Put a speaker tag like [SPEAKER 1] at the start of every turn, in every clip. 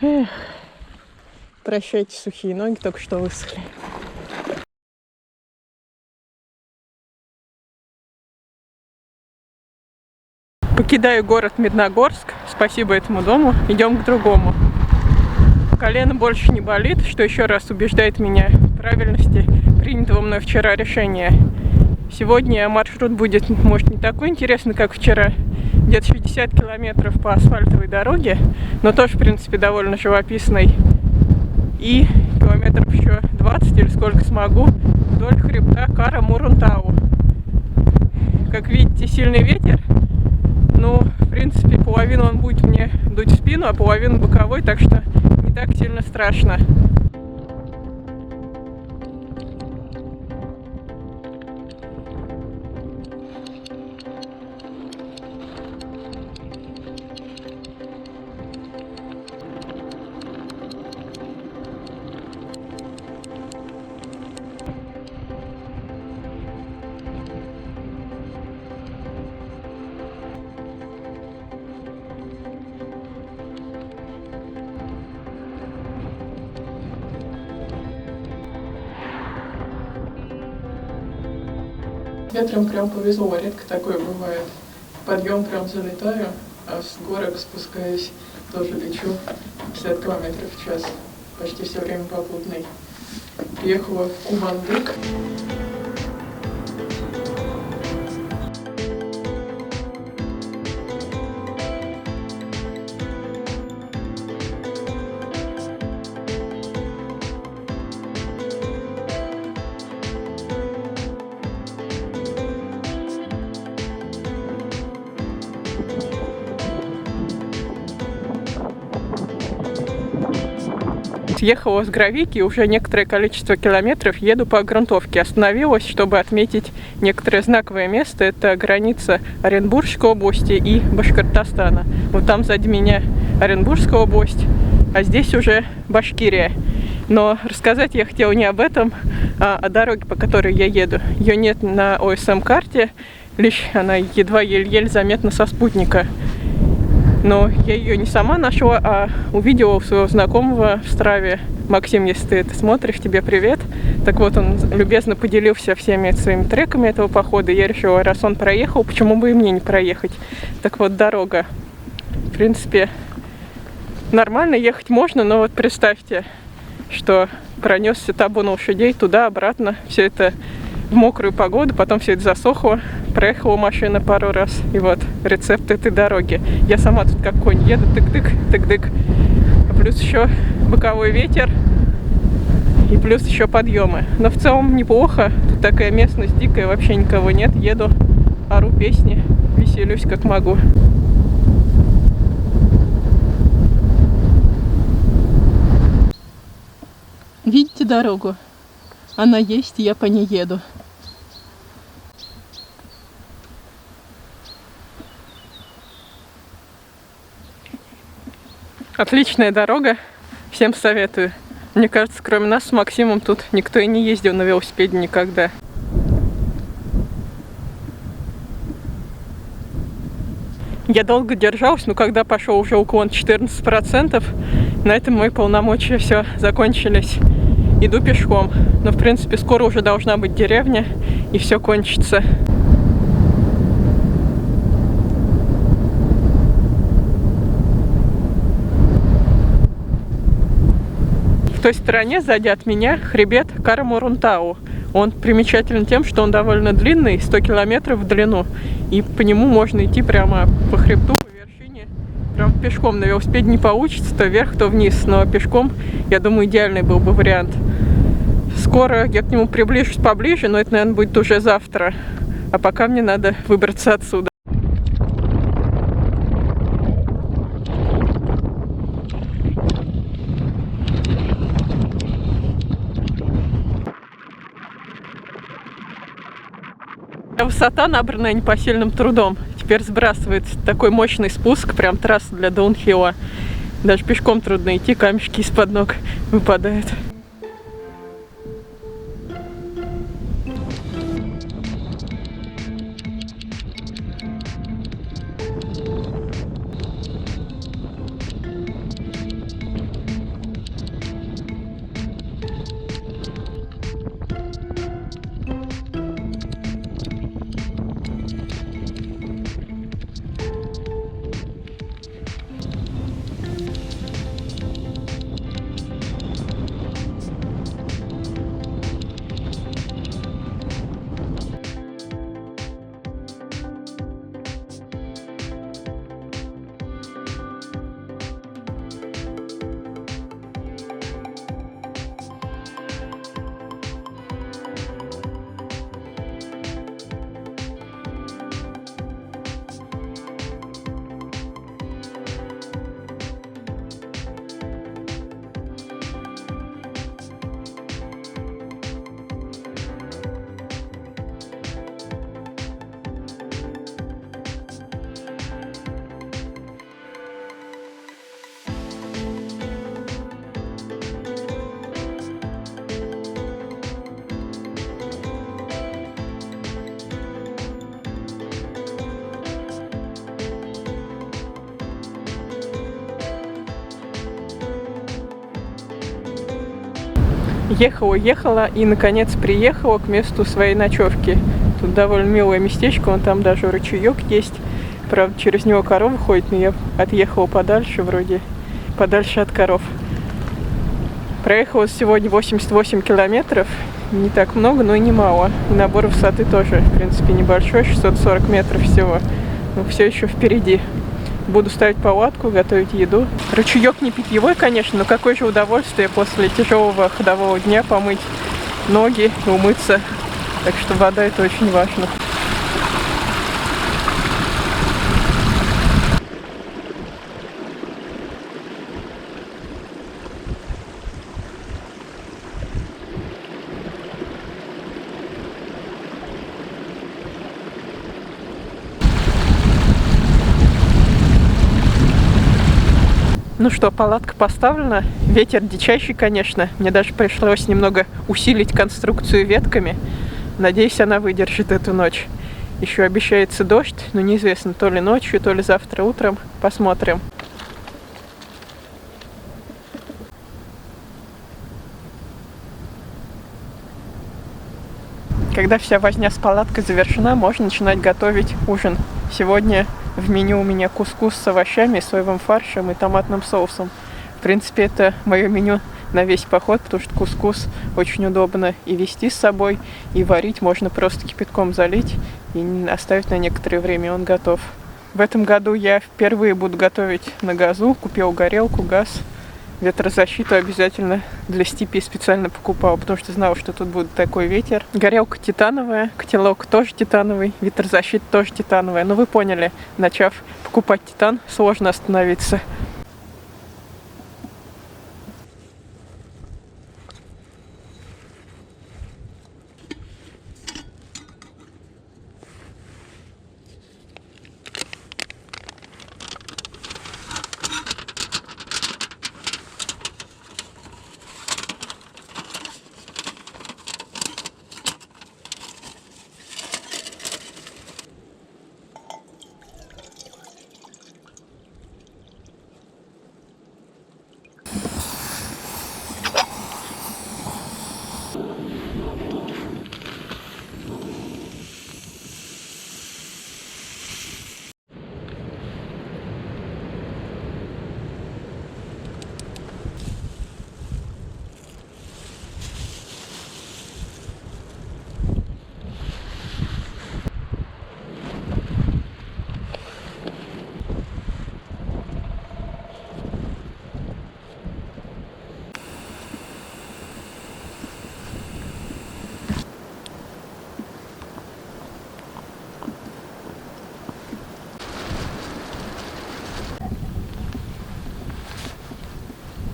[SPEAKER 1] Эх, прощайте, сухие ноги только что высохли. Покидаю город Медногорск, спасибо этому дому, идем к другому. Колено больше не болит, что еще раз убеждает меня в правильности принятого мной вчера решения. Сегодня маршрут будет, может, не такой интересный, как вчера, где-то 60 километров по асфальтовой дороге, но тоже, в принципе, довольно живописной. И километров еще 20 или сколько смогу вдоль хребта Кара-Мурунтау. Как видите, сильный ветер. Ну, в принципе, половину он будет мне дуть в спину, а половину боковой, так что не так сильно страшно. Ветром прям повезло, редко такое бывает. Подъем прям залетаю, а с горок спускаясь тоже лечу 50 километров в час. Почти все время попутный. Приехала в Кубандык. Съехала с Гравики, уже некоторое количество километров еду по грунтовке. Остановилась, чтобы отметить некоторое знаковое место. Это граница Оренбургской области и Башкортостана. Вот там сзади меня Оренбургская область, а здесь уже Башкирия. Но рассказать я хотела не об этом, а о дороге, по которой я еду. Ее нет на ОСМ-карте, лишь она едва еле-еле заметна со спутника. Но я ее не сама нашла, а увидела у своего знакомого в Страве. Максим, если ты это смотришь, тебе привет. Так вот, он любезно поделился всеми своими треками этого похода. Я решила, раз он проехал, почему бы и мне не проехать. Так вот, дорога. В принципе, нормально ехать можно, но вот представьте, что пронесся табун лошадей туда-обратно. Все это в мокрую погоду, потом все это засохло. Проехала машина пару раз. И вот рецепт этой дороги. Я сама тут как конь еду, тык-тык, тык-тык. Плюс еще боковой ветер. И плюс еще подъемы. Но в целом неплохо. Тут такая местность дикая, вообще никого нет. Еду, ору песни, веселюсь как могу. Видите дорогу? Она есть, и я по ней еду. Отличная дорога, всем советую. Мне кажется, кроме нас с Максимом тут никто и не ездил на велосипеде никогда. Я долго держалась, но когда пошел уже уклон 14%, на этом мои полномочия все закончились. Иду пешком, но в принципе скоро уже должна быть деревня и все кончится. В той стороне сзади от меня хребет Кара-Мурунтау. Он примечателен тем, что он довольно длинный, 100 километров в длину, и по нему можно идти прямо по хребту, по вершине. Прям пешком. На велосипеде не получится, то вверх, то вниз, но пешком, я думаю, идеальный был бы вариант. Скоро я к нему приближусь поближе, но это, наверное, будет уже завтра. А пока мне надо выбраться отсюда. Высота, набранная непосильным трудом, теперь сбрасывает такой мощный спуск, прям трасса для даунхилла. Даже пешком трудно идти, камешки из-под ног выпадают. Ехала и наконец приехала к месту своей ночевки. Тут довольно милое местечко, вон там даже ручеек есть. Правда, через него корова ходит, но я отъехала подальше, вроде подальше от коров. Проехала сегодня 88 километров. Не так много, но и не мало. И набор высоты тоже, в принципе, небольшой, 640 метров всего. Но все еще впереди. Буду ставить палатку, готовить еду. Ручеек не питьевой, конечно, но какое же удовольствие после тяжелого ходового дня помыть ноги и умыться. Так что вода — это очень важно. Ну что, палатка поставлена. Ветер дичайший, конечно. Мне даже пришлось немного усилить конструкцию ветками. Надеюсь, она выдержит эту ночь. Еще обещается дождь, но неизвестно, то ли ночью, то ли завтра утром. Посмотрим. Когда вся возня с палаткой завершена, можно начинать готовить ужин. Сегодня в меню у меня кускус с овощами, соевым фаршем и томатным соусом. В принципе, это мое меню на весь поход, потому что кускус очень удобно и везти с собой, и варить можно просто кипятком залить и оставить на некоторое время, он готов. В этом году я впервые буду готовить на газу. Купил горелку, газ, ветрозащиту обязательно для степи специально покупал, потому что знала, что тут будет такой ветер. Горелка титановая, котелок тоже титановый, ветрозащита тоже титановая. Но вы поняли, начав покупать титан, сложно остановиться.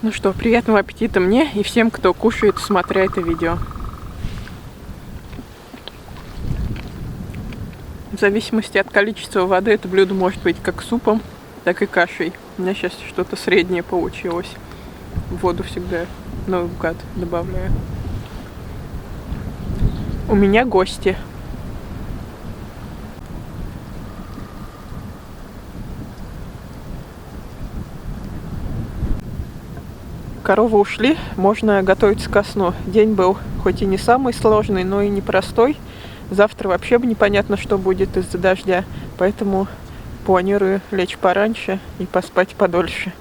[SPEAKER 1] Ну что, приятного аппетита мне и всем, кто кушает, смотря это видео. В зависимости от количества воды это блюдо может быть как супом, так и кашей. У меня сейчас что-то среднее получилось. Воду всегда наугад добавляю. У меня гости. Коровы ушли, можно готовиться ко сну. День был хоть и не самый сложный, но и непростой. Завтра вообще непонятно, что будет из-за дождя, поэтому планирую лечь пораньше и поспать подольше.